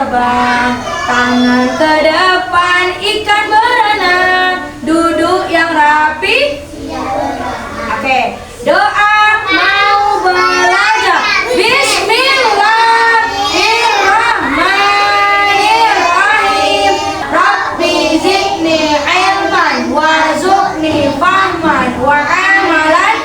terbang, tangan ke depan, ikan berenang, duduk yang rapi. Oke, doa mau belajar. Bismillahirrahmanirrahim. Rabbi zidni ilman warzuqni fahman wa amalan.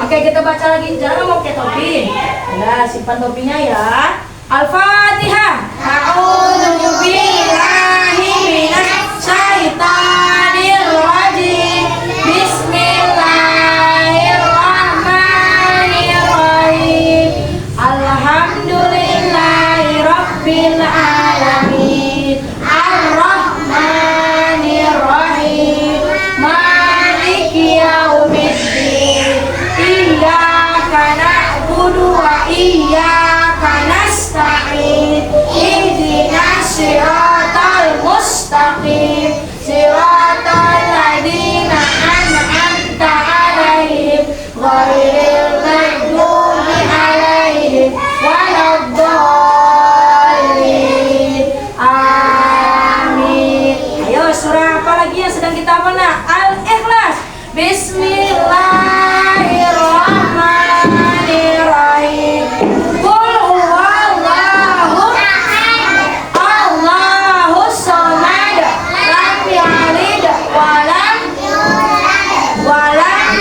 Oke, kita baca lagi. Jangan mau pakai topi. Nah, simpan topinya ya. Al-Fatihah. A'udzu billahi minasy syaithanir rajim. Bismillahirrahmanirrahim. Alhamdulillahi rabbil alamin. Ar-Rahmanir-Rahim. Maliki yaumiddin. Iyyaka na'budu wa iyyaka nasta'in. Ihdinas siratal mustaqim. Siratal ladzina an'amta 'alaihim ghairil maghdubi 'alaihim waladdallin. Amin. Ayo, surah apa lagi yang sedang kita hafal? Al-Ikhlas. Bismillahirrahmanirrahim. Qul huwallahu ahad, Allahus samad, lam yalid walam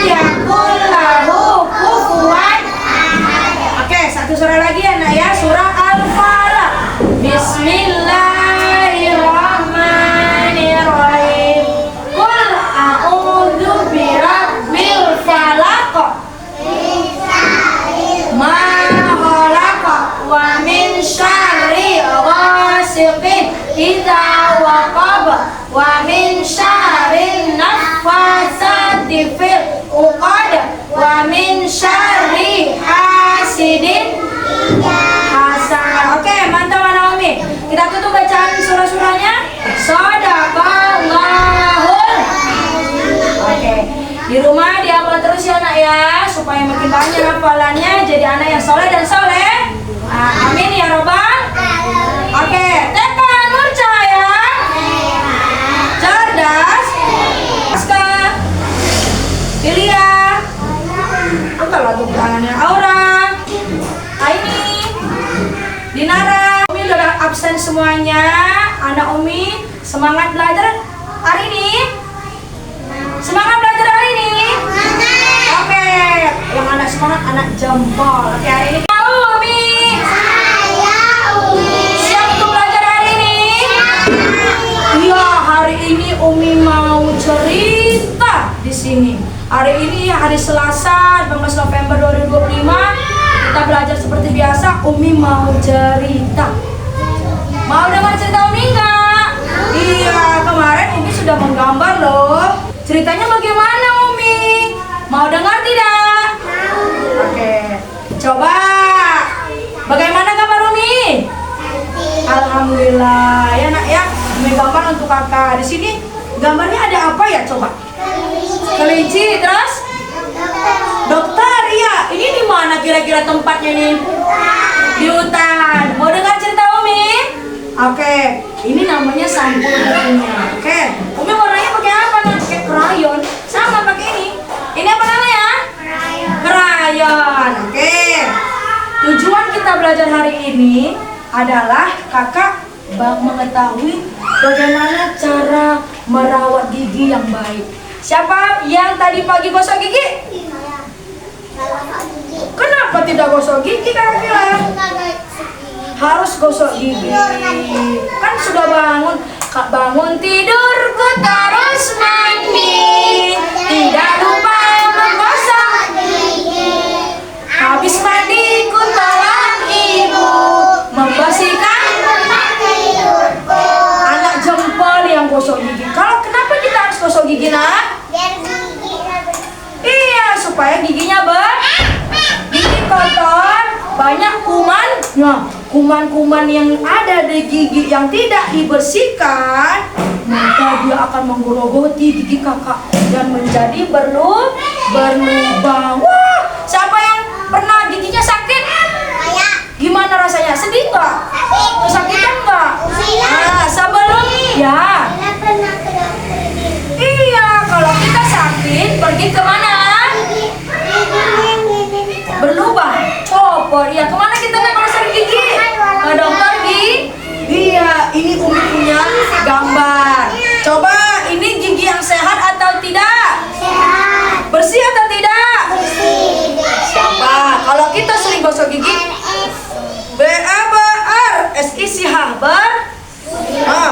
yakul lahu kufuwan ahad. Oke, satu surah lagi ya nak ya, surah Al-Falaq. Bismillahirrahmanirrahim. Qul a'udzu birabbil falaq, ma khalaq, wa min syarri ghasiqin idza waqab, wa min syarri naffasati fil uqad, wa min syarri hasidin hasan. Oke, mantap Anak Umi. Kita tutup bacaan surah-surahnya. Shadaqallahul. Oke, di rumah dihafal terus ya nak ya, supaya makin banyak hafalannya, jadi anak yang soleh dan soleh. Amin ya robbal. Oke, TK Nur Cahaya, cerdas, Aska, Ilya, apa lagu tangannya Aura, Aini, Dinara. Umi udah absen semuanya. Anak Umi semangat belajar hari ini. Semangat belajar hari ini. Oke, yang anak semangat anak jempol. Oke, hari ini Umi. Siap untuk belajar hari ini? Iya, hari ini Umi mau cerita di sini. Hari ini hari Selasa, 18 November 2025. Kita belajar seperti biasa. Umi mau cerita. Mau dengar cerita Umi enggak? Iya, kemarin Umi sudah menggambar loh. Ceritanya bagaimana Umi? Mau dengar tidak? Oke, coba. Bagaimana gambar Umi? Alhamdulillah ya nak ya. Umi gambar untuk kakak. Di sini gambarnya ada apa ya? Coba. Kelinci, terus? Dokter, iya. Ini di mana kira-kira tempatnya nih? Di hutan. Mau dengar cerita Umi? Oke, ini namanya sampul bukunya. Oke, Umi warnanya pakai apa nak? Pakai krayon. Sama pakai ini. Ini apa namanya? Krayon. Oke. Tujuan kita belajar hari ini adalah kakak mengetahui bagaimana cara merawat gigi yang baik. Siapa yang tadi pagi gosok gigi? Kenapa tidak gosok gigi kakak bilang? Harus gosok gigi. Kan sudah bangun. Kak bangun tidur, ku terus mandi. Tidak lupa menggosok gigi. Habis mandi, ku tolong ibu membersihkan anak jempol yang gosok gigi. Kalau kenapa kita harus gosok gigi nak? Iya, supaya giginya gigi kotor, banyak kuman. Nah, kuman-kuman yang ada di gigi yang tidak dibersihkan, maka dia akan menggerogoti gigi kakak dan menjadi berlubang. Wah, siapa yang pernah giginya sakit? Gimana rasanya? Sedih nggak?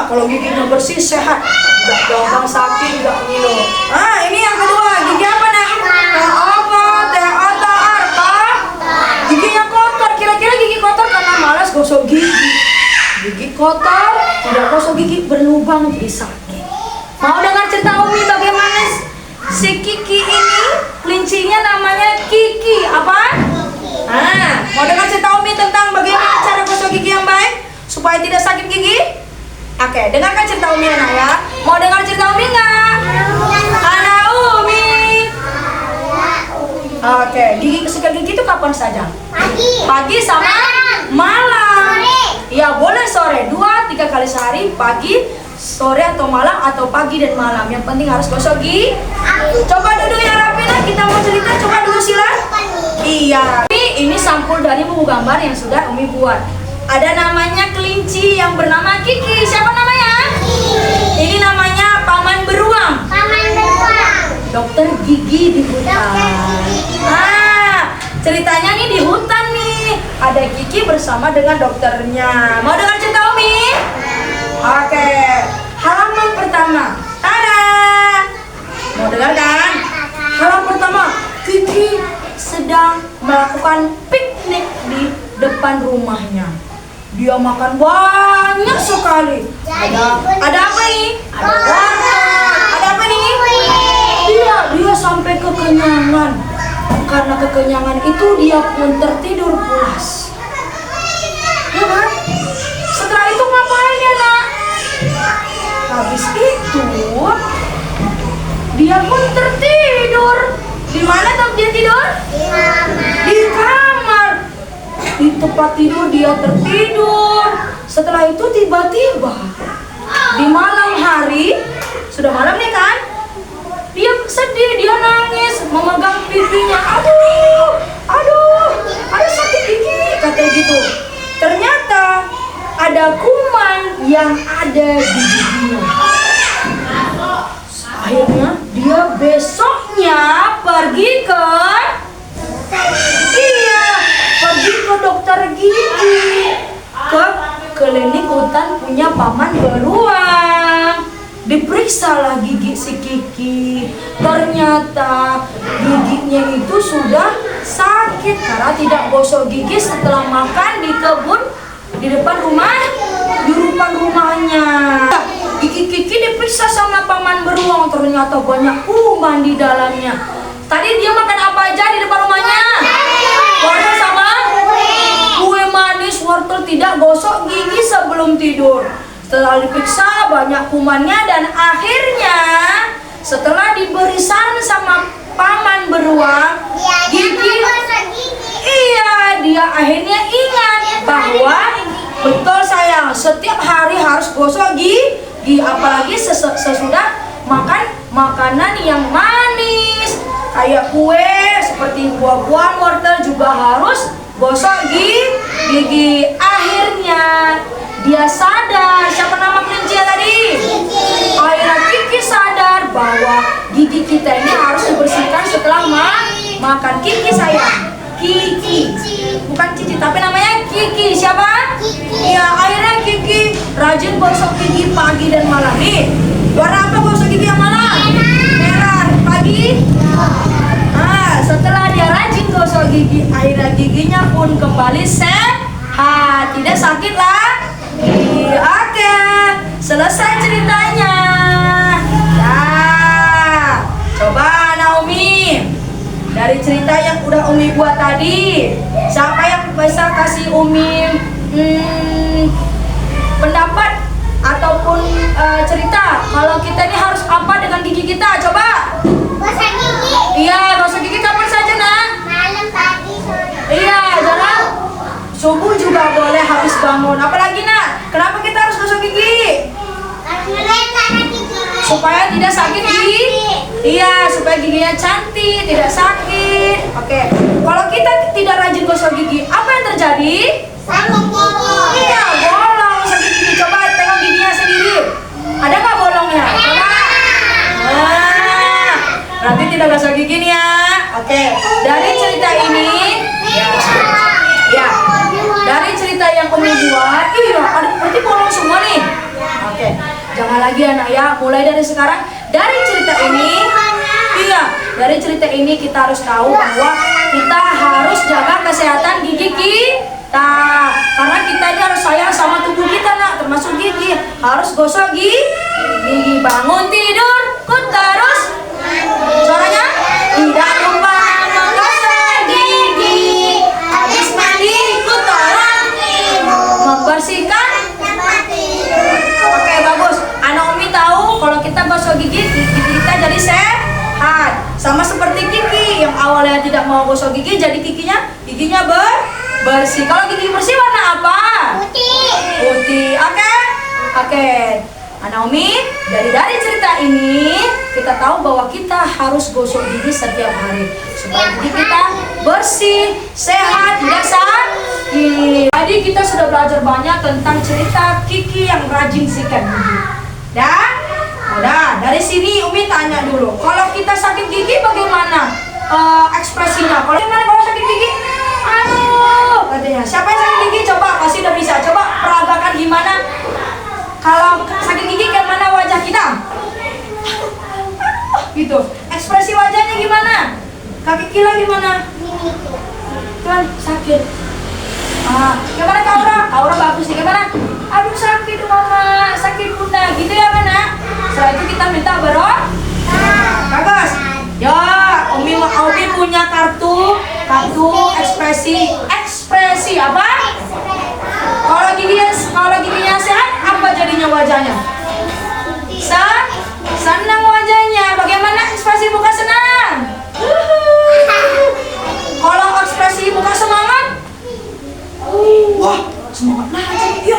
kalau giginya bersih sehat, nggak gampang sakit, nggak ngilu. Ini yang kedua, gigi apa nak? Giginya kotor. Kira-kira gigi kotor karena malas gosok gigi. Gigi kotor, tidak gosok gigi berlubang jadi sakit. Mau dengar cerita Umi bagaimana si Kiki ini? Kelincinya namanya Kiki. Apa? Mau dengar cerita Umi tentang bagaimana cara gosok gigi yang baik supaya tidak sakit gigi? Oke, dengarkan cerita Umi anak ya. Mau dengar cerita Umi nggak? Anak Umi. Oke, gigi sikat gigi itu kapan saja? Pagi sama malam. Ya boleh sore, 2-3 kali sehari, pagi, sore atau malam atau pagi dan malam. Yang penting harus gosok gigi. Coba duduk yang rapi lah, kita mau cerita. Coba duduk sila. Iya. Ini sampul dari buku gambar yang sudah Umi buat. Ada namanya kelinci yang bernama Kiki. Siapa namanya? Ini namanya Paman Beruang. Dokter gigi di hutan. Ceritanya nih di hutan nih. Ada Kiki bersama dengan dokternya. Mau dengar cerita Umi? Oke. Halaman pertama. Tada! Mau dengar kan? Halaman pertama. Kiki sedang melakukan piknik di depan rumahnya. Dia makan banyak sekali. Ada apa nih? Ada wortel. Ada apa nih? Dia sampai kekenyangan. Karena kekenyangan itu dia pun tertidur pulas. Ya kan? Setelah itu ngapain ya nak? Habis itu dia pun tertidur. Di mana tempat dia tidur? Di kamar. Di tempat tidur dia tertidur. Setelah itu tiba-tiba di malam hari, sudah malam nih kan? Dia sedih, dia nangis, memegang pipinya. Aduh, sakit gigi, katanya gitu. Ternyata ada kuman yang ada di giginya. Akhirnya dia besoknya pergi ke dokter gigi, ke klinik hutan punya Paman Beruang. Diperiksalah gigi si Kiki. Ternyata giginya itu sudah sakit karena tidak gosok gigi setelah makan di kebun di depan rumahnya. Gigi Kiki diperiksa sama Paman Beruang, ternyata banyak kuman di dalamnya. Tadi dia makan apa aja di depan rumahnya? Wortel sama kue manis. Wortel tidak gosok gigi sebelum tidur. Setelah diperiksa banyak kumannya dan akhirnya setelah diberi saran sama Paman Beruang, dia akhirnya ingat bahwa betul sayang, setiap hari harus gosok gigi, apalagi sesudah makan makanan yang manis kayak kue, seperti buah-buahan, wortel juga harus gosok gigi. Akhirnya dia sadar. Siapa nama kelinci tadi? Akhirnya Kiki sadar bahwa gigi kita ini harus dibersihkan setelah makan. Kiki sayang, Kiki, bukan Cici tapi namanya Kiki. Siapa? Iya, akhirnya Kiki rajin gosok gigi pagi dan malam. Nih, warna apa gosok gigi yang malam? Merah. Pagi? Setelah dia rajin gosok gigi, akhirnya giginya pun kembali sehat, tidak sakit lah. Oke, selesai ceritanya. Ya, coba Naomi, dari cerita yang udah Umi buat tadi, siapa yang bisa kasih Umi pendapat ataupun cerita kalau kita ini harus apa dengan gigi kita? Coba. Gosok gigi. Iya, gosok gigi kapan saja nak? Malam, pagi, sore. Iya, jangan subuh juga boleh habis bangun. Apalagi nak, kenapa kita harus gosok gigi? Karena gigi. Supaya tidak sakit gigi. Iya, supaya giginya cantik, tidak sakit. Oke, kalau kita tidak rajin gosok gigi, apa yang terjadi? Sakit gigi. Iya, bolong, sakit gigi. Coba tengok giginya sendiri. Ada nggak bolongnya? Coba. Berarti tidak gosok gigi nih ya. Oke, dari cerita ini, dari cerita yang Umi buat, ada berarti bolong semua nih. Oke, lagi anak ya. Mulai dari sekarang, dari cerita ini, iya, dari cerita ini kita harus tahu bahwa kita harus jaga kesehatan gigi kita. Karena kita ini harus sayang sama tubuh kita nak, termasuk gigi. Harus gosok gigi. Bangun tidur, kita harus suaranya tidak lupa menggosok gigi. Habis mandi, kotoran membersihkan. Oke, bagus. Anak Umi tahu kalau kita gosok gigi kita jadi sehat. Sama seperti Kiki yang awalnya tidak mau gosok gigi, jadi giginya bersih. Kalau gigi bersih warna apa? Putih. Oke. Anak Umi, dari cerita ini kita tahu bahwa kita harus gosok gigi setiap hari supaya gigi kita bersih, sehat, tidak sakit. Tadi kita sudah belajar banyak tentang cerita Kiki yang rajin sikat gigi. Udah, dari sini Umi tanya dulu, kalau kita sakit gigi bagaimana ekspresinya? Kalau sakit gigi? Aduh, katanya. Siapa yang sakit gigi? Coba, pasti udah bisa. Coba peragakan gimana? Kalau sakit gigi kayak mana wajah kita? Gitu. Ekspresi wajahnya gimana? Kaki Kila gimana? Kan sakit. Gimana Kaura bagus nih. Gimana? Aduh sakit mama, sakit bunda. Gitu ya mana? Setelah itu kita minta bagus. Ya, Umi punya kartu ekspresi apa? Kalau giginya sehat, apa jadinya wajahnya? Senang wajahnya. Bagaimana ekspresi muka senang? Kalau ekspresi muka semangat? Wah, semangat lah. Yuk.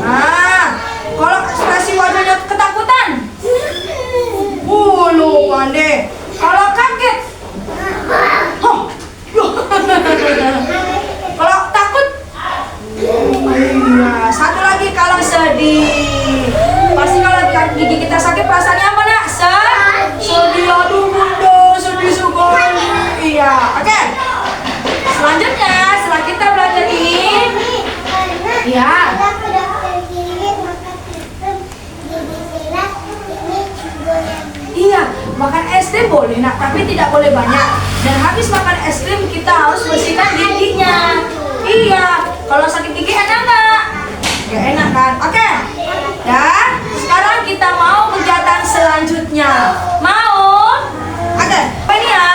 Nah, kalau ekspresi wajahnya ketakutan? Lu pandai. Kalau kaget? Kalau takut? Iya. Satu lagi kalau sedih. Pasti kalau gigi kita sakit perasaannya apa nak? Sedih. Aduh bunda, sedih sekali. Iya. Oke. Selanjutnya setelah kita belajar ini, iya. Iya, makan es krim boleh nak, tapi tidak boleh banyak. Dan habis makan es krim kita harus bersihkan giginya. Iya, kalau sakit gigi enak nggak? Nggak enak kan? Oke. Dan sekarang kita mau kegiatan selanjutnya. Mau? Oke. Apa ini ya?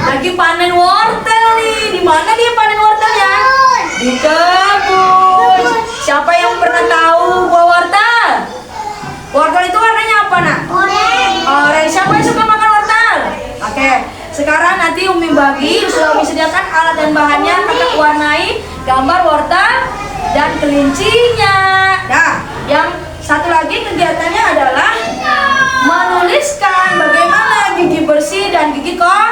Lagi panen wortel nih. Di mana dia panen wortelnya? Di kebun. Siapa yang pernah tahu buah wortel? Wortel itu warnanya apa nak? Orange. Siapa yang suka makan wortel? Oke. Sekarang nanti Umi sudah Umi sediakan alat dan bahannya. Kakak warnai gambar wortel dan kelincinya. Nah, yang satu lagi kegiatannya adalah menuliskan bagaimana gigi bersih dan gigi kotor.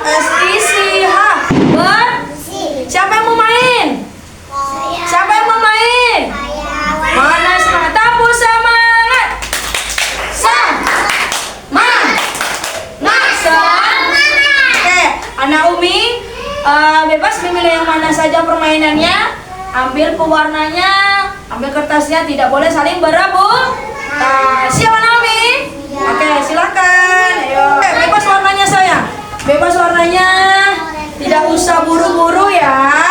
SICH bersih. Siapa yang mau main? Siapa yang mau main? Mana semangat? Tampuk semangat. Oke, anak Umi bebas memilih yang mana saja permainannya. Ambil pewarnanya, ambil kertasnya, tidak boleh saling berebut. Siap anak Umi? Oke, silakan. Ayo. Bebas warnanya sayang. Bebas warnanya. Tidak usah buru-buru ya.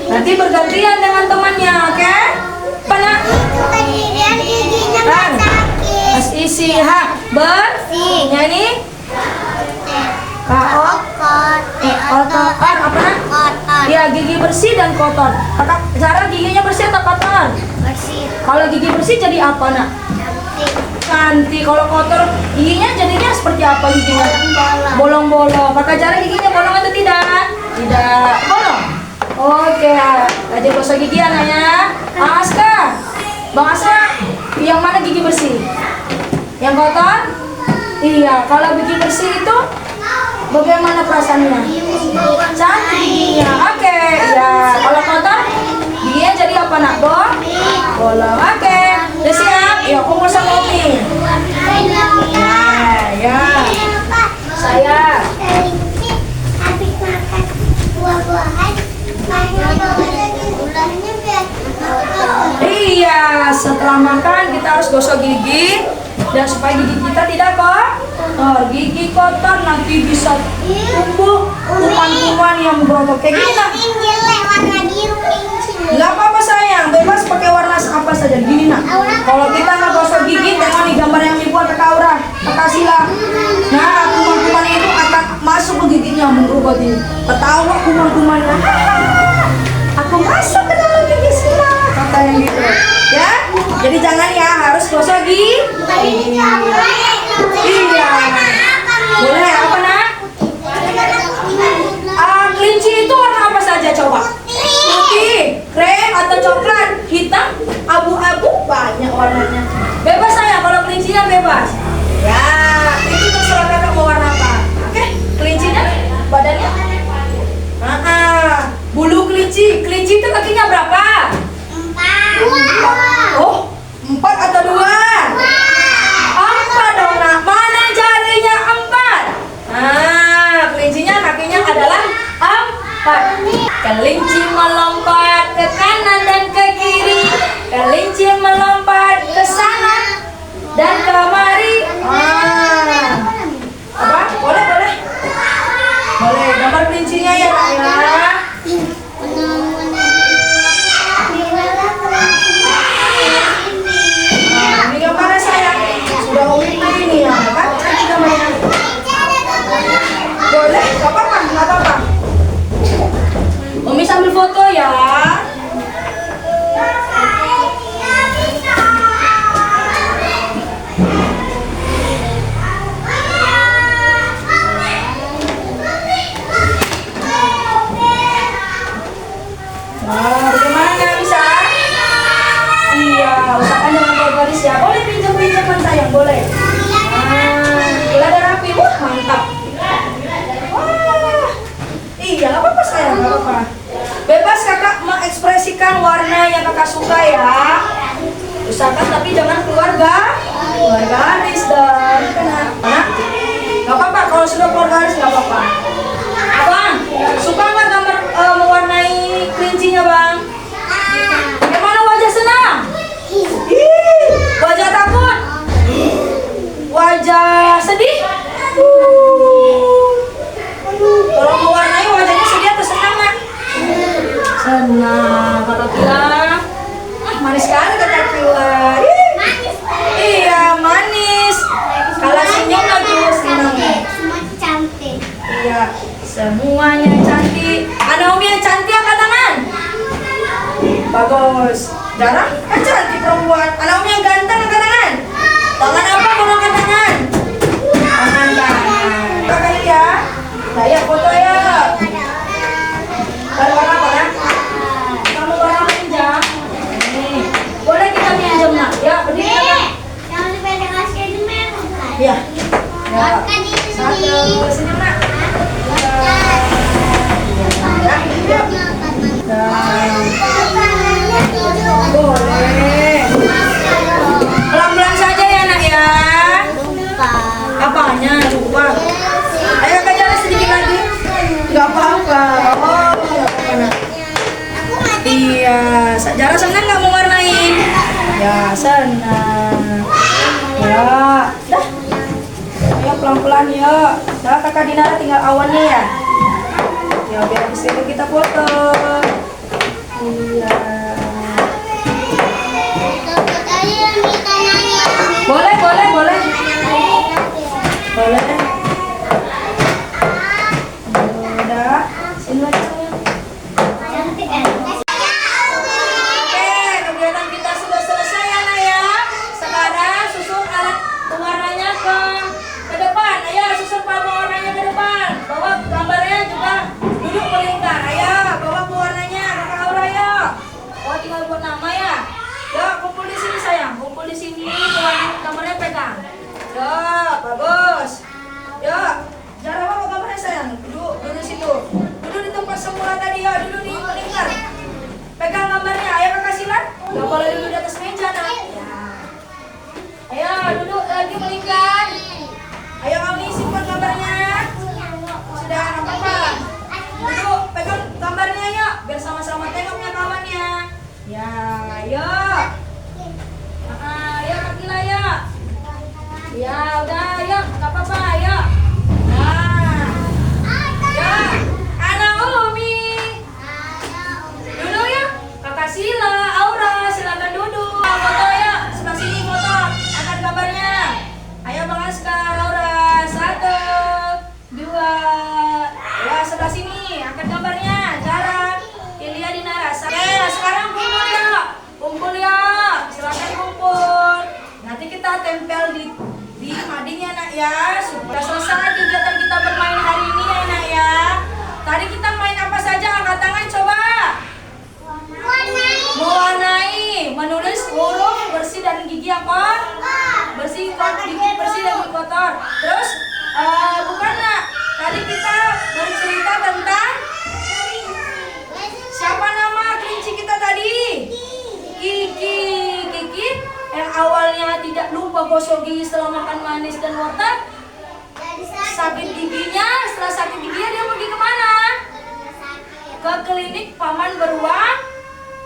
Nanti bergantian dengan temannya, oke? Mana? SICH bersih. Ini kotor apa? Ya, gigi bersih dan kotor. Cara giginya bersih atau kotor? Bersih. Kalau gigi bersih jadi apa nak? Cantik. Kalau kotor giginya jadinya seperti apa giginya? Bolong-bolong. Pakai cara giginya bolong atau tidak? Tidak. Bolong. Oke. Aja gosok gigi anaknya. Aska. Bang Aska, yang mana gigi bersih? Yang kotor? Iya. Kalau gigi bersih itu bagaimana perasaannya? Cantik giginya. Oke. Ya. Kalau kotor giginya jadi apa nak? Bolong. Oke. Udah siap? Ya, kumpul sama Umi. Ya. Saya. Habis makan buah-buahan, banyak ulahnya. setelah makan kita harus gosok gigi dan supaya gigi kita tidak kotor. Gigi kotor nanti bisa tumbuh kuman-kuman yang berotot kayak gini nak. Ini jelek warna biru kelinci. Nggak apa-apa sayang, bebas pakai warna apa saja gini nak. Kalau kita nggak gosok gigi, tengok nih gambar yang dibuat kakak Aura, kakak Sila. Nah, kuman-kuman itu akan masuk ke giginya, merubah gini. Ketawa kuman-kumannya. Aku masuk ke dalam gigi Sila, kata yang gitu. Ya, jadi jangan ya, harus gosok gigi. Iya. Boleh apa nak? Kelinci itu warna apa saja coba? Putih, krem atau coklat, hitam, abu-abu, banyak warnanya. Bebas saya kalau kelincinya bebas. Ya, itu terserah kakak mau warna apa. Oke, kelincinya badannya. Bulu kelinci itu kakinya berapa? 4. Oh, 4 atau 2? 4 dong nak. Mana jarinya 4? Nah, kelincinya kakinya adalah 4. Kelinci melompat ke kanan dan ke kiri. Kelinci melompat ke sana dan kemari. Apa? Boleh, boleh. Boleh, gambar kelincinya ya nak ya. Ini gambarnya sayang. Sudah Umi ini ya, kan? Cantik gambarnya. Boleh, nggak apa-apa, nggak apa-apa. Umi sambil foto ya. Nah, bagaimana bisa? Iya, usahakan jangan bawa garis ya. Boleh pinjam-pinjaman sayang, boleh. Gila ada rapi, wah mantap. Wah, iya nggak apa-apa sayang, nggak apa-apa. Bebas kakak mengekspresikan warna yang kakak suka ya. Usahakan tapi jangan keluar garis dan kenapa? Nggak apa-apa kalau sudah keluar garis nggak apa-apa. Abang, suka nggak gambar mewarnai kelincinya bang? Bagaimana wajah senang? Wajah takut? Wajah sedih? Kalau mewarnai wajahnya sedih atau senang nak? Senang, kakak bilang. Manis sekali kakak bilang. Iya manis. Kalau senyum lagi senang. Semua cantik. Iya, semuanya cantik. Ada Umi yang cantik angkat tangan. Bagus. Jarang kan cantik perempuan. Ada Umi yang ganteng angkat tangan. Tangan apa kalau angkat tangan? Tangan tangan. Kakak ya. Nah ya foto ya. Kalau warna apa ya? Kamu warna pinjam. Nih. Boleh kita pinjam nak? Ya berdiri kakak. Jangan dipegang askemen. Iya. Ya. Makan di sini. Satu senyum nak. Boleh. Pelan-pelan saja ya nak ya. Apanya? Lupa. Ayo kakak jalan sedikit lagi. Gak apa-apa. Oh, gak apa-apa nak. Iya. Jara senang nggak mau warnain? Ya senang. Ya. Dah. Ayo pelan-pelan ya. Dah kakak Dinara tinggal awannya ya. Ya biar habis itu kita foto. Iya. Boleh, boleh, boleh. Boleh. Udah. Sini lagi sayang. Oke, kegiatan kita sudah selesai ya nak ya. Sekarang susun alat pewarnanya ke depan. Ayo susun pewarnanya ke depan. Bawa gambarnya juga duduk melingkar. Ayo bawa pewarnanya kakak Aura ya. Oh tinggal buat nama ya. Yuk kumpul di sini sayang. Kumpul di sini. Gambarnya pegang. Yuk bagus. Yuk. Jangan bawa gambarnya sayang. Duduk di situ. Duduk di tempat semula tadi ya. Duduk di melingkar. Pegang gambarnya. Ayo kakak Silat. Gak boleh duduk di atas meja nak. Ya. Ayo duduk lagi melingkar. Ayo Auni simpan gambarnya. Sudah nggak apa-apa. Duduk pegang gambarnya ya. Biar sama-sama tengoknya kawannya. Ya, ayo. Ya udah, yuk, nggak apa-apa, yuk. Nah, ya, anak Umi. Duduk ya, kakak Sila, Aura, silakan duduk. Foto ya, sebelah sini foto. Angkat gambarnya. Ayo Bang Askar, Aura, 1, 2. Ya sebelah sini, angkat gambarnya. Jarak. Ilya Dinara. Oke, sekarang kumpul ya, kumpul ya. Silakan kumpul. Nanti kita tempel di madingnya nak ya. Sudah selesai kegiatan kita bermain hari ini ya nak ya. Tadi kita main apa saja? Angkat tangan coba. Mewarnai, menulis huruf bersih dan gigi apa? Bersih, gigi bersih dan gigi kotor. Terus bukan nak. Tadi kita bercerita tentang siapa nama kelinci kita tadi? Kiki. Kiki yang awalnya tidak lupa gosok gigi setelah makan manis dan wortel. Sakit giginya, setelah sakit giginya dia pergi kemana? Ke klinik paman beruang.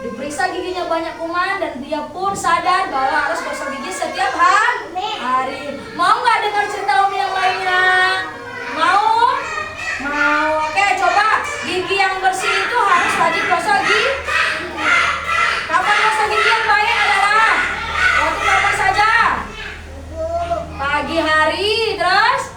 Diperiksa giginya banyak kuman dan dia pun sadar bahwa harus gosok gigi setiap hari. Mau nggak dengar cerita Umi yang lainnya? Mau? Mau. Oke, coba gigi yang bersih itu harus rajin gosok gigi. Kapan gosok gigi yang baik adalah waktu kapan saja? Pagi hari, terus?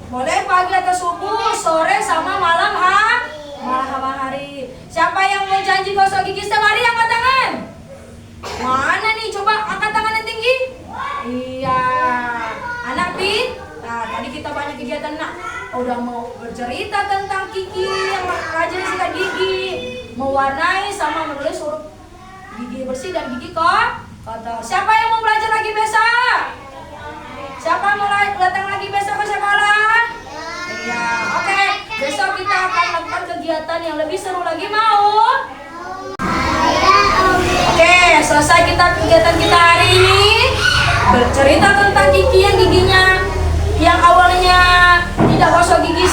Boleh pagi atau subuh, sore sama malam hari. Siapa yang mau janji gosok gigi setiap hari angkat tangan? Mana nih? Coba angkat tangan yang tinggi. Iya. Anak Pin. Nah, tadi kita banyak kegiatan nak. Udah mau bercerita tentang Kiki yang rajin sikat gigi, mewarnai sama menulis huruf gigi bersih dan gigi kotor. Siapa yang mau belajar lagi besok? Siapa mau datang lagi besok ke sekolah? Iya. Oke. Besok kita akan lakukan kegiatan yang lebih seru lagi, mau? Oke, selesai kegiatan kita hari ini. Bercerita tentang Kiki yang giginya yang awalnya tidak gosok gigi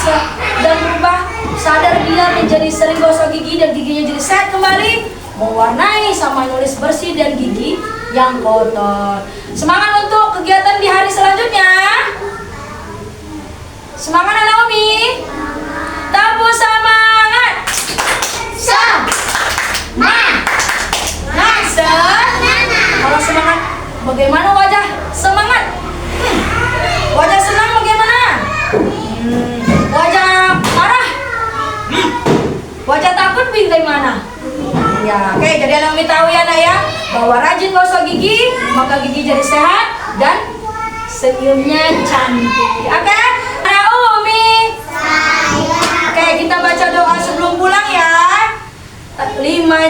dan berubah sadar dia menjadi sering gosok gigi dan giginya jadi sehat kembali, mewarnai sama nulis bersih dan gigi yang kotor. Semangat untuk kegiatan di hari selanjutnya. Semangat anak Umi. Tabu semangat. Kalau semangat, bagaimana wajah semangat? Wajah senang bagaimana? Wajah marah? Wajah takut bagaimana? Ya, oke. Jadi anak Umi tahu ya nak ya, bahwa rajin gosok gigi maka gigi jadi sehat dan senyumnya cantik. Oke, anak Umi. Oke, kita baca doa sebelum pulang ya. 5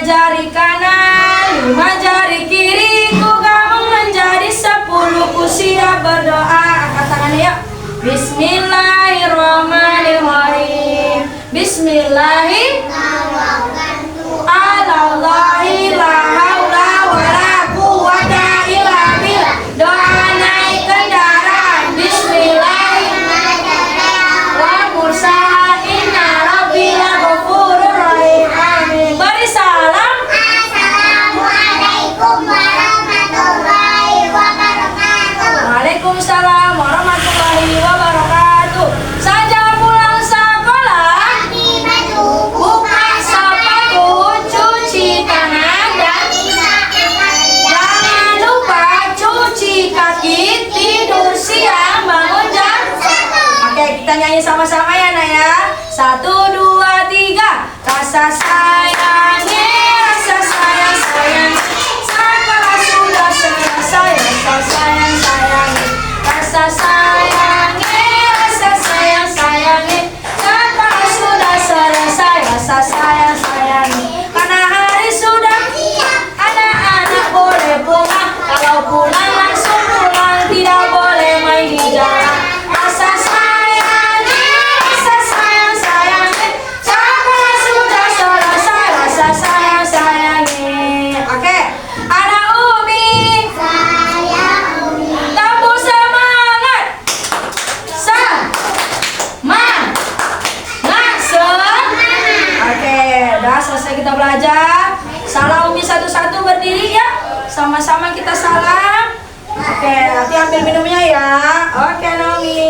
jari kanan, 5 jari kiri, ku gabung menjadi 10. Ku siap berdoa. Angkat tangannya ya. Bismillahirrahmanirrahim. Bismillahirrahmanirrahim. La haula wala quwwata illa billah. Doa naik kendaraan. Bismillahirrahmanirrahim. Wa mursaha inna rabbina ghafurur rahim. Amin. Beri salam. Assalamualaikum warahmatullahi wabarakatuh. Waalaikumsalam warahmatullahi wabarakatuh. Saja pulang sekolah, buka sepatu, cuci tangan dan jangan lupa cuci kaki, tidur siang, bangun jam. Oke, kita nyanyi sama-sama ya nak ya. 1, 2, 3. Rasa sayangnya, rasa sayang. Sekolah sudah selesai, rasa sayang. Rasa sayangnya, rasa sayang. Sekolah sudah selesai, rasa sayang. Karena hari sudah, anak-anak boleh pulang. Kalau pulang langsung pulang, tidak boleh main di jalan. Rasa sayangnya, rasa sayang. Sekolah sudah selesai, rasa sayang. Oke, anak Umi. Tabu semangat. Oke, udah selesai kita belajar. Salam Umi satu-satu berdiri ya. Sama-sama kita salam. Oke, hati-hati. ambil minumnya ya. Oke, Nomi.